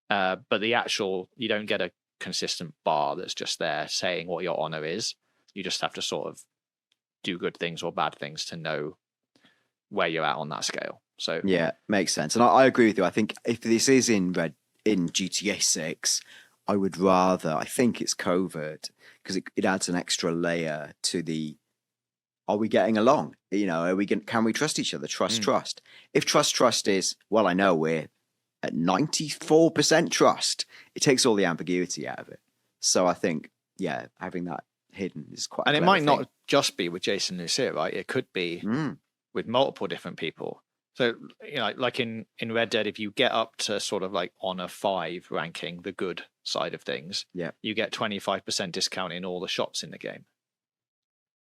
But you don't get a consistent bar that's just there saying what your honor is. You just have to sort of do good things or bad things to know where you're at on that scale. So yeah, makes sense. And I agree with you. I think if this is in GTA 6, I would rather, I think it's covert because it adds an extra layer to the, are we getting along? You know, can we trust each other? Trust. If trust is, well, I know we're at 94% trust, it takes all the ambiguity out of it. So I think, yeah, having that hidden is quite. And it might not just be with Jason Lucia, right? It could be with multiple different people. So, you know, like in Red Dead, if you get up to sort of like honor 5 ranking, the good side of things, you get 25% discount in all the shops in the game.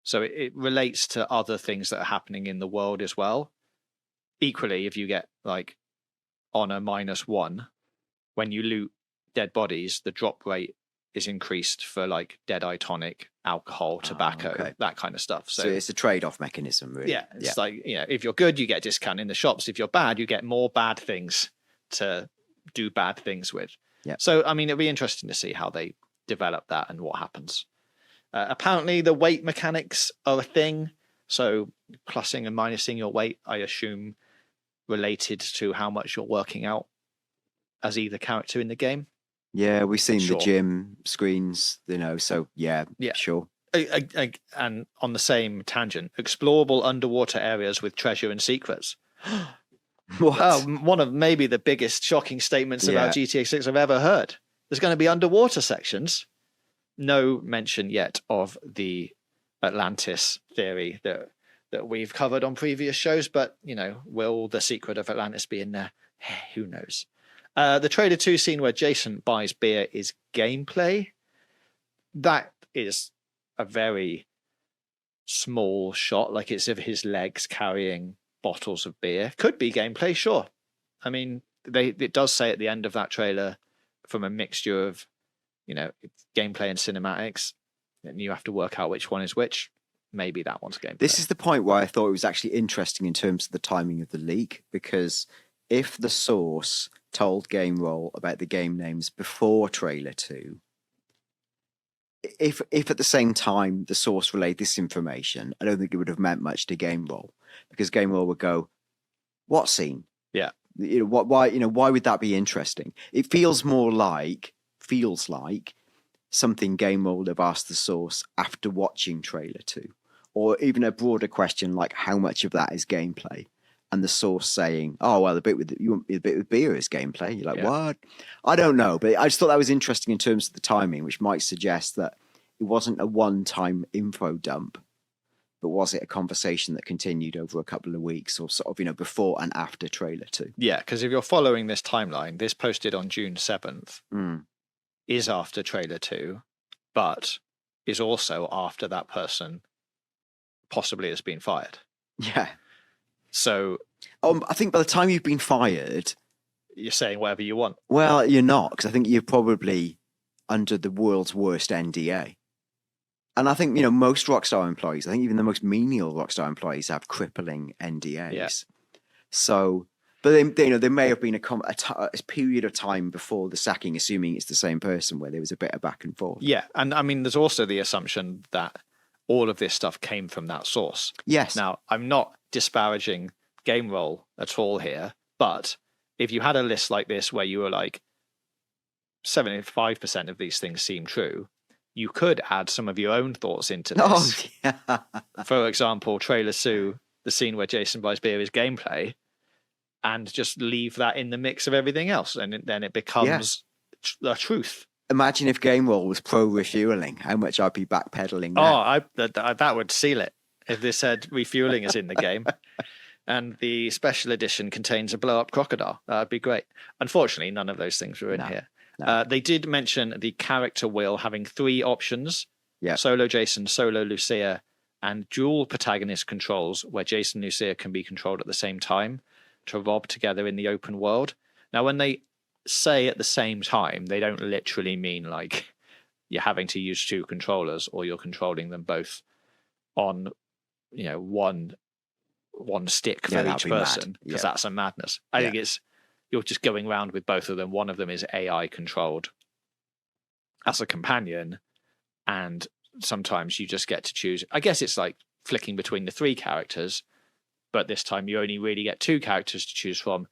So it relates to other things that are happening in the world as well. Equally, if you get like honor -1, when you loot dead bodies, the drop rate is increased for like Deadeye tonic, alcohol, tobacco, that kind of stuff. So it's a trade-off mechanism, really. Yeah, it's like, you know, if you're good, you get a discount in the shops. If you're bad, you get more bad things to do bad things with. Yeah. So, I mean, it'll be interesting to see how they develop that and what happens. Apparently, the weight mechanics are a thing. So, plussing and minusing your weight, I assume, related to how much you're working out as either character in the game. Yeah, we've seen the gym screens, you know, so yeah, sure. And on the same tangent, explorable underwater areas with treasure and secrets. What? One of maybe the biggest shocking statements about GTA 6 I've ever heard. There's going to be underwater sections. No mention yet of the Atlantis theory that we've covered on previous shows, but, you know, will the secret of Atlantis be in there? Who knows? The Trader 2 scene where Jason buys beer is gameplay. That is a very small shot, like it's of his legs carrying bottles of beer. Could be gameplay, sure. I mean, it does say at the end of that trailer, from a mixture of, you know, gameplay and cinematics, and you have to work out which one is which. Maybe that one's gameplay. This is the point where I thought it was actually interesting in terms of the timing of the leak, because if the source told Game Roll about the game names before trailer 2, if at the same time the source relayed this information, I don't think it would have meant much to Game Roll, because Game Roll would go, what scene? Yeah. Why would that be interesting? It feels like something Game World have asked the source after watching trailer 2, or even a broader question like how much of that is gameplay, and the source saying, "Oh well, the bit with beer is gameplay." You're like, what? I don't know, but I just thought that was interesting in terms of the timing, which might suggest that it wasn't a one-time info dump, but was it a conversation that continued over a couple of weeks, or sort of before and after trailer 2? Yeah, because if you're following this timeline, this posted on June 7th. Mm. Is after trailer 2, but is also after that person possibly has been fired. Yeah. So I think by the time you've been fired, you're saying whatever you want. Well, you're not, because I think you're probably under the world's worst NDA. And I think, most Rockstar employees, I think even the most menial Rockstar employees have crippling NDAs. Yeah. So, but there may have been a period of time before the sacking, assuming it's the same person, where there was a bit of back and forth. Yeah, and I mean, there's also the assumption that all of this stuff came from that source. Yes. Now, I'm not disparaging Game Roll at all here, but if you had a list like this where you were like 75% of these things seem true, you could add some of your own thoughts into this. Oh, yeah. For example, trailer 2, the scene where Jason buys beer is gameplay, and just leave that in the mix of everything else, and then it becomes the truth. Imagine if Game Roll was pro refueling, how much I'd be backpedaling now. That would seal it if they said refueling is in the game. And the special edition contains a blow-up crocodile. That'd be great. Unfortunately, none of those things were in here. No. They did mention the character wheel having 3 options. Yeah. Solo Jason, solo Lucia, and dual protagonist controls, where Jason and Lucia can be controlled at the same time to rob together in the open world. Now, when they say at the same time, they don't literally mean like you're having to use 2 controllers or you're controlling them both on, one stick for each person, because that's a madness. I think it's you're just going around with both of them. One of them is AI controlled as a companion, and sometimes you just get to choose. I guess it's like flicking between the 3 characters, but this time you only really get 2 characters to choose from.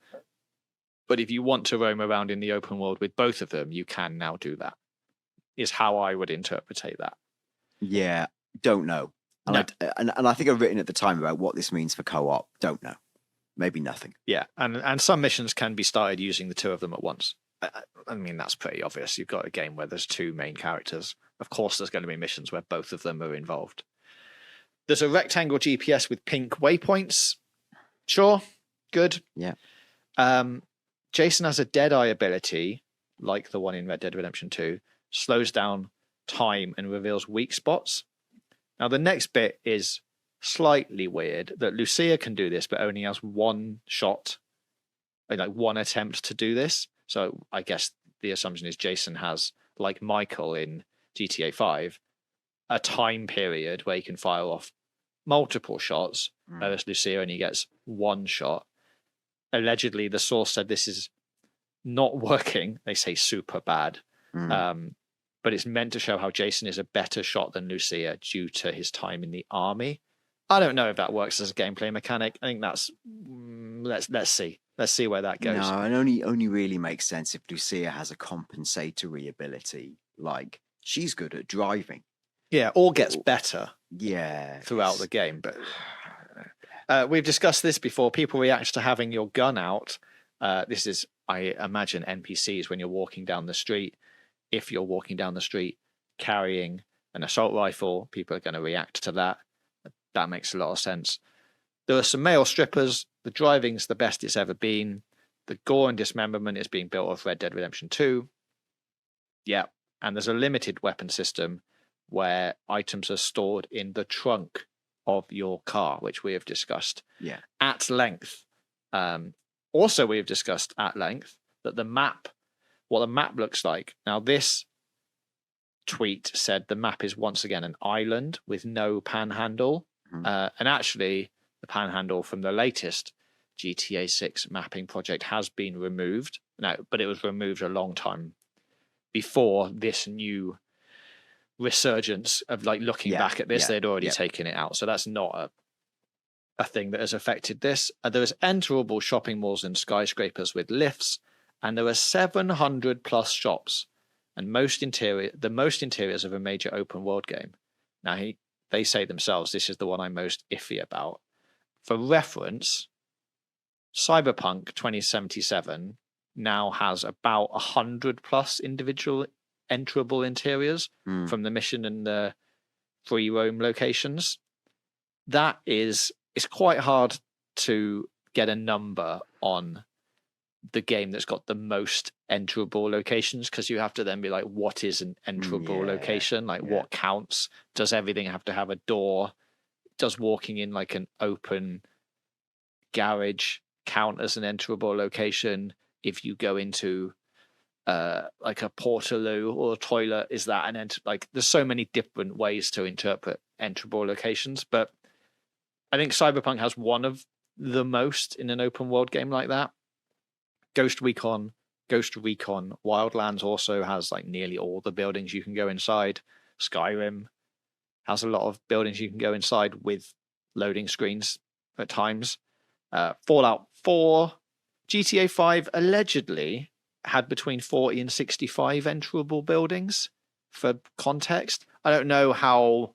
But if you want to roam around in the open world with both of them, you can now do that, is how I would interpret that. Yeah, don't know. And, No. I think I've written at the time about what this means for co-op. Don't know. Maybe nothing. Yeah, and some missions can be started using the 2 of them at once. I mean, that's pretty obvious. You've got a game where there's 2 main characters. Of course, there's going to be missions where both of them are involved. There's a rectangle GPS with pink waypoints. Sure, good. Yeah. Jason has a Deadeye ability, like the one in Red Dead Redemption 2, slows down time and reveals weak spots. Now, the next bit is slightly weird, that Lucia can do this, but only has 1 shot, like 1 attempt to do this. So I guess the assumption is Jason has, like Michael in GTA 5, a time period where he can fire off multiple shots, whereas Lucia only gets 1 shot. Allegedly, the source said this is not working. They say super bad. But it's meant to show how Jason is a better shot than Lucia due to his time in the army. I don't know if that works as a gameplay mechanic. I think that's let's see. Let's see where that goes. No, and only really makes sense if Lucia has a compensatory ability, like she's good at driving. Yeah, or gets better. Yeah, throughout the game. But we've discussed this before. People react to having your gun out. This is, I imagine, NPCs when you're walking down the street. If you're walking down the street carrying an assault rifle, people are going to react to that. That makes a lot of sense. There are some male strippers. The driving's the best it's ever been. The gore and dismemberment is being built off Red Dead Redemption 2. Yeah. And there's a limited weapon system where items are stored in the trunk of your car, which we have discussed at length. Also, we have discussed at length that what the map looks like. Now, this tweet said the map is once again an island with no panhandle. And actually, the panhandle from the latest GTA 6 mapping project has been removed. No, but it was removed a long time before this new resurgence of like looking back at this. They'd already taken it out. So that's not a thing that has affected this. There is enterable shopping malls and skyscrapers with lifts, and there are 700 plus shops, and the most interiors of a major open world game. Now they say themselves this is the one I'm most iffy about. For reference, Cyberpunk 2077 now has about 100 plus individual enterable interiors from the mission and the free roam locations. That is, it's quite hard to get a number on the game that's got the most enterable locations, because you have to then be like, what is an enterable location? Like, what counts? Does everything have to have a door? Does walking in like an open garage count as an enterable location? If you go into like a portaloo or a toilet, is that an like? There's so many different ways to interpret enterable locations, but I think Cyberpunk has one of the most in an open world game like that. Ghost Recon Wildlands also has like nearly all the buildings you can go inside. Skyrim has a lot of buildings you can go inside with loading screens at times. Fallout 4, GTA 5 allegedly had between 40 and 65 enterable buildings. For context, I don't know how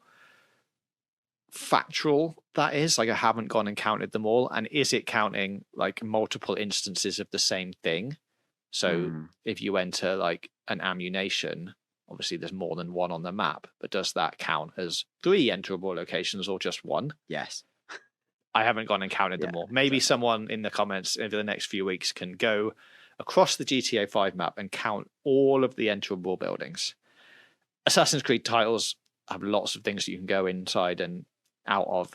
factual that is. Like, I haven't gone and counted them all. And is it counting like multiple instances of the same thing? So if you enter like an ammunition, obviously there's more than one on the map, but does that count as 3 enterable locations or just 1? Yes. I haven't gone and counted them all. Maybe someone in the comments over the next few weeks can go across the GTA 5 map and count all of the enterable buildings. Assassin's Creed titles have lots of things that you can go inside and out of.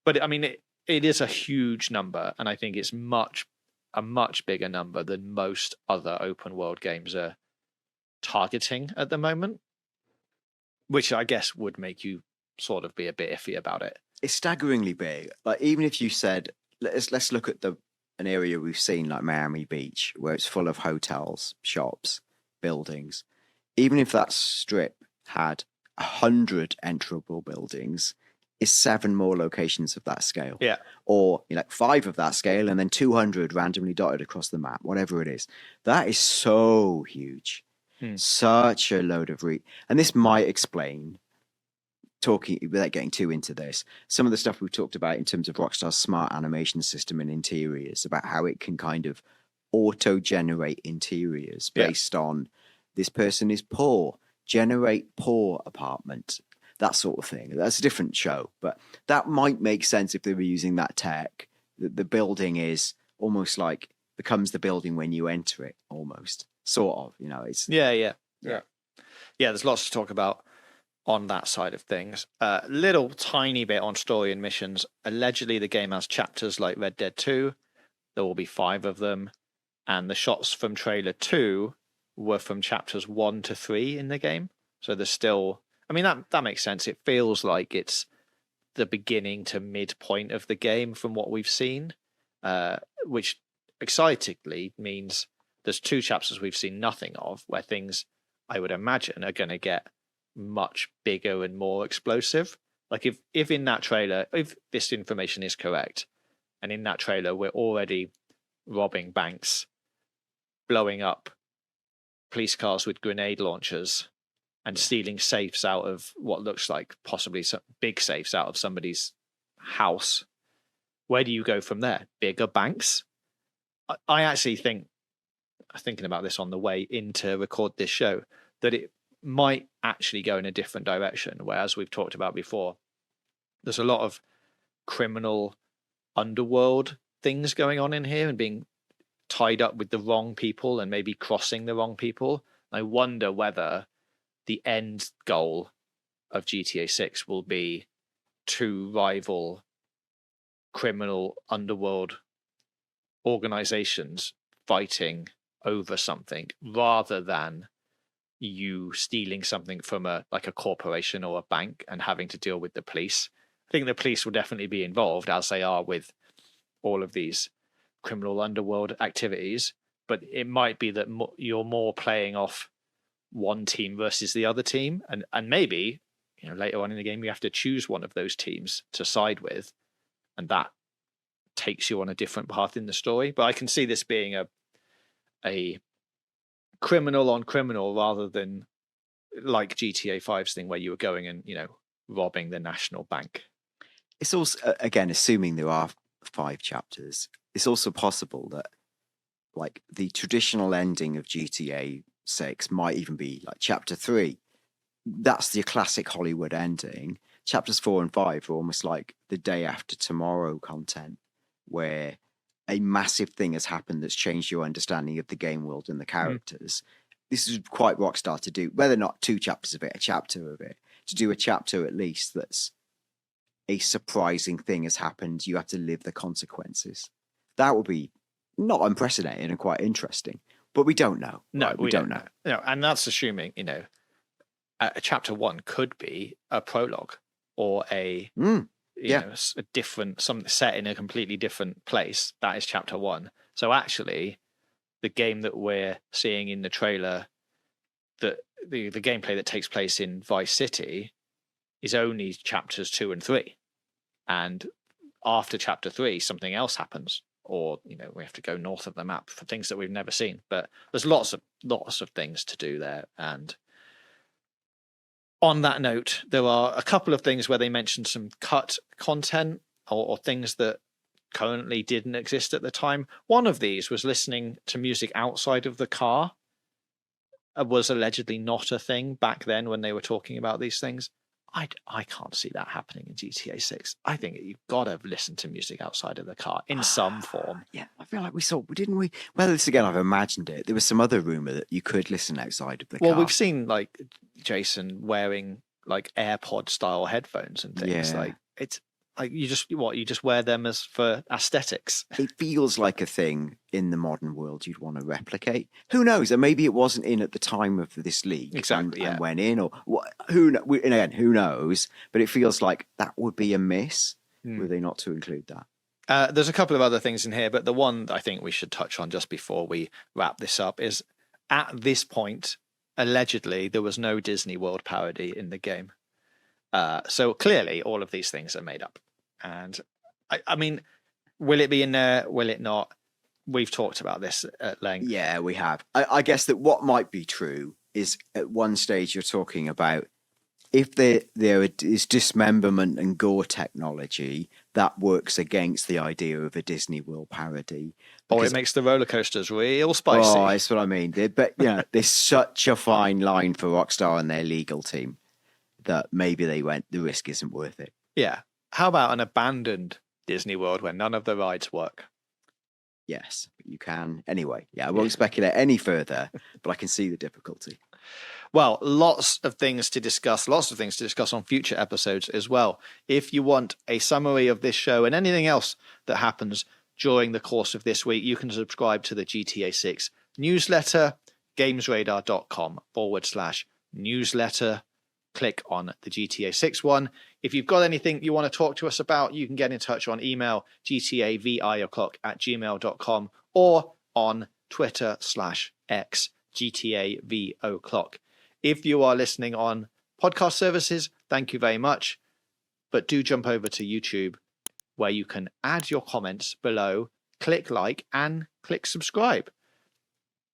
But I mean, it is a huge number, and I think it's a much bigger number than most other open world games are targeting at the moment, which I guess would make you sort of be a bit iffy about it. It's staggeringly big. Like, even if you said, let's look at an area we've seen like Miami Beach, where it's full of hotels, shops, buildings. Even if that strip had 100 enterable buildings, is 7 more locations of that scale. Yeah. Or 5 of that scale, and then 200 randomly dotted across the map, whatever it is. That is so huge. Such a load of and this might explain, talking without getting too into this, some of the stuff we've talked about in terms of Rockstar's smart animation system and interiors, about how it can kind of auto-generate interiors based on this person is poor, generate poor apartment, that sort of thing. That's a different show, but that might make sense if they were using that tech. The building is almost like becomes the building when you enter it, almost, sort of. It's yeah. There's lots to talk about on that side of things. Little tiny bit on story and missions. Allegedly, the game has chapters like Red Dead 2. There will be 5 of them, and the shots from trailer 2 were from chapters 1 to 3 in the game. So there's still, I mean, that makes sense. It feels like it's the beginning to midpoint of the game from what we've seen, which excitingly means there's 2 chapters we've seen nothing of, where things, I would imagine, are going to get much bigger and more explosive. Like if in that trailer, if this information is correct, and in that trailer we're already robbing banks, blowing up police cars with grenade launchers, and stealing safes out of what looks like possibly some big safes out of somebody's house, where do you go from there? Bigger banks? I actually think, thinking about this on the way in to record this show, that it might actually go in a different direction, where, as we've talked about before, there's a lot of criminal underworld things going on in here and being tied up with the wrong people and maybe crossing the wrong people. I wonder whether the end goal of GTA 6 will be 2 rival criminal underworld organizations fighting over something, rather than you stealing something from a corporation or a bank and having to deal with the police. I think the police will definitely be involved, as they are with all of these criminal underworld activities, but it might be that you're more playing off one team versus the other team, and maybe later on in the game you have to choose one of those teams to side with, and that takes you on a different path in the story. But I can see this being a criminal on criminal rather than like GTA 5's thing where you were going and, robbing the national bank. It's also, again, assuming there are 5 chapters, it's also possible that like the traditional ending of GTA 6 might even be like chapter 3. That's the classic Hollywood ending. Chapters 4 and 5 are almost like the day after tomorrow content, where a massive thing has happened that's changed your understanding of the game world and the characters. This is quite Rockstar to do, whether or not 2 chapters of it, a chapter of it, to do a chapter at least that's a surprising thing has happened. You have to live the consequences. That would be not unprecedented and quite interesting, but we don't know. No, right? we don't know. No, and that's assuming, a chapter 1 could be a prologue or a a different, something set in a completely different place. That is chapter 1. So actually, the game that we're seeing in the trailer, that the gameplay that takes place in Vice City, is only chapters 2 and 3, and after chapter 3, something else happens, or we have to go north of the map for things that we've never seen. But there's lots of things to do there, and on that note, there are a couple of things where they mentioned some cut content or things that currently didn't exist at the time. One of these was listening to music outside of the car. It was allegedly not a thing back then when they were talking about these things. I can't see that happening in GTA 6. I think you've got to listen to music outside of the car in some form. Yeah, I feel like we saw, didn't we? Well, this again, I've imagined it. There was some other rumor that you could listen outside of the car. Well, we've seen like Jason wearing like AirPod style headphones and things. Yeah. Like it's like you just wear them as for aesthetics. It feels like a thing in the modern world you'd want to replicate. Who knows? And maybe it wasn't in at the time of this leak. Exactly, and went in, or what? And again, who knows? But it feels like that would be a miss were they not to include that. There's a couple of other things in here, but the one I think we should touch on just before we wrap this up is, at this point, allegedly there was no Disney World parody in the game. So clearly all of these things are made up. And I mean, will it be in there? Will it not? We've talked about this at length. Yeah, we have. I guess that what might be true is at one stage you're talking about if there is dismemberment and gore technology that works against the idea of a Disney World parody. Or it makes the roller coasters real spicy. Oh, that's what I mean. But there's such a fine line for Rockstar and their legal team that maybe they went, the risk isn't worth it. Yeah. How about an abandoned Disney World where none of the rides work? Yes, you can. Anyway, I won't speculate any further, but I can see the difficulty. Well, lots of things to discuss on future episodes as well. If you want a summary of this show and anything else that happens during the course of this week, you can subscribe to the GTA 6 newsletter, gamesradar.com/newsletter. Click on the GTA 6 one. If you've got anything you want to talk to us about, you can get in touch on email, gtavioclock@gmail.com, or on Twitter/X, GTAVOclock. If you are listening on podcast services, thank you very much. But do jump over to YouTube, where you can add your comments below, click like, and click subscribe.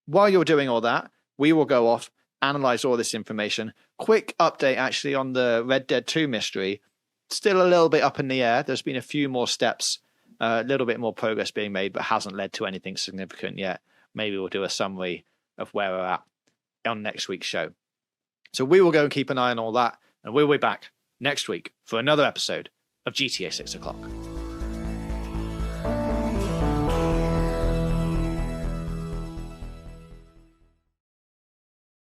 While you're doing all that, we will go off, analyze all this information. Quick update actually on the Red Dead 2 mystery. Still a little bit up in the air. There's been a few more steps, a little bit more progress being made, but hasn't led to anything significant yet. Maybe we'll do a summary of where we're at on next week's show. So we will go and keep an eye on all that, and we'll be back next week for another episode of GTA 6 O'Clock.